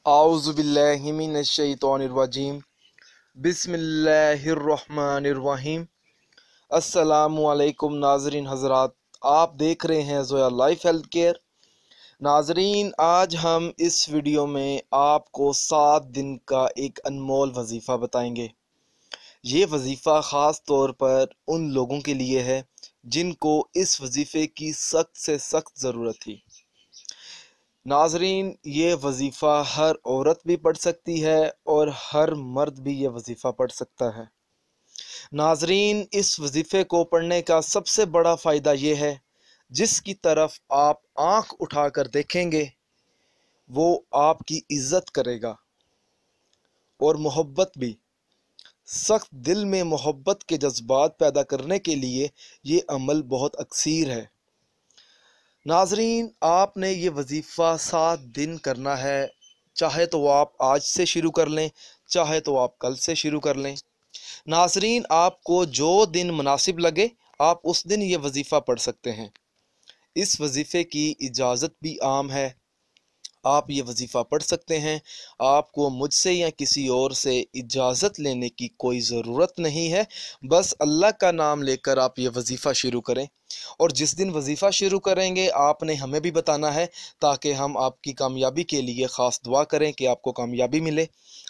आऊज़ुबिल्लाहि मिनश्शैतानिर्रजीम बिस्मिल्लाहिर्रहमानिर्रहीम। अस्सलामु अलैकुम नाज़रीन हज़रात, आप देख रहे हैं ज़ोया लाइफ हेल्थ केयर। नाज़रीन, आज हम इस वीडियो में आपको 7 दिन का एक अनमोल वजीफ़ा बताएंगे। ये वजीफ़ा ख़ास तौर पर उन लोगों के लिए है जिनको इस वजीफ़े की सख्त से सख्त ज़रूरत थी। नाजरीन, ये वजीफ़ा हर औरत भी पढ़ सकती है और हर मर्द भी ये वजीफ़ा पढ़ सकता है। नाजरीन, इस वजीफ़े को पढ़ने का सबसे बड़ा फ़ायदा ये है, जिसकी तरफ आप आँख उठाकर देखेंगे वो आपकी इज़्ज़त करेगा और मोहब्बत भी। सख्त दिल में मोहब्बत के जज्बात पैदा करने के लिए ये अमल बहुत अक्सीर है। नाजरीन, आपने ये वजीफ़ा 7 दिन करना है। चाहे तो आप आज से शुरू कर लें, चाहे तो आप कल से शुरू कर लें। नाजरीन, आपको जो दिन मुनासिब लगे आप उस दिन ये वजीफ़ा पढ़ सकते हैं। इस वजीफ़े की इजाज़त भी आम है, आप ये वजीफ़ा पढ़ सकते हैं। आपको मुझसे या किसी और से इजाज़त लेने की कोई ज़रूरत नहीं है। बस अल्लाह का नाम लेकर आप ये वजीफ़ा शुरू करें, और जिस दिन वजीफ़ा शुरू करेंगे आपने हमें भी बताना है, ताकि हम आपकी कामयाबी के लिए ख़ास दुआ करें कि आपको कामयाबी मिले।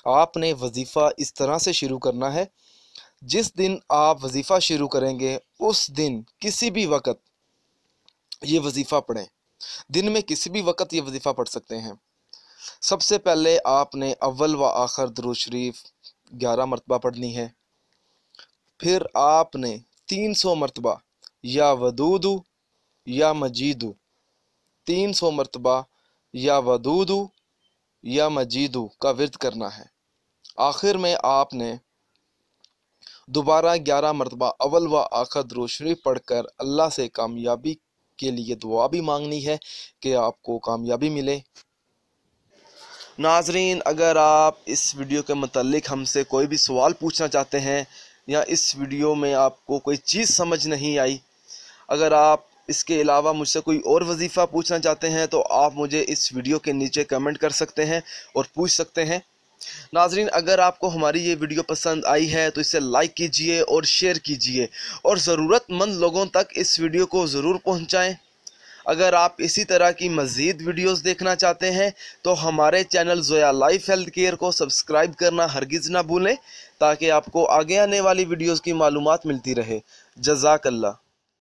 आपने वजीफ़ा इस तरह से शुरू करना है, जिस दिन आप वजीफ़ा शुरू करेंगे उस दिन किसी भी वक़्त ये वजीफ़ा पढ़ें। दिन में किसी भी वक़्त ये वजीफ़ा पढ़ सकते हैं। सबसे पहले आपने अव्वल व आखिर दुरूद शरीफ 11 मरतबा पढ़नी है। फिर आपने 300 मरतबा या वदूदु या मजीदु, 300 मरतबा या वदूदु या मजीदु का विर्द करना है। आखिर में आपने दोबारा 11 मरतबा अव्वल व आखिर दुरूद शरीफ पढ़कर अल्लाह से कामयाबी के लिए दुआ भी मांगनी है कि आपको कामयाबी मिले। नाजरीन, अगर आप इस वीडियो के मतलब हमसे कोई भी सवाल पूछना चाहते हैं या इस वीडियो में आपको कोई चीज़ समझ नहीं आई, अगर आप इसके अलावा मुझसे कोई और वजीफ़ा पूछना चाहते हैं तो आप मुझे इस वीडियो के नीचे कमेंट कर सकते हैं और पूछ सकते हैं। नाजरीन, अगर आपको हमारी ये वीडियो पसंद आई है तो इसे लाइक कीजिए और शेयर कीजिए, और ज़रूरतमंद लोगों तक इस वीडियो को ज़रूर पहुँचाएँ। अगर आप इसी तरह की मज़ीद वीडियोस देखना चाहते हैं तो हमारे channel Zoya life health care को सब्सक्राइब करना हरगिज़ ना भूलें, ताकि आपको आगे आने वाली वीडियोस की मालूमात मिलती रहे। जज़ाकल्लाह।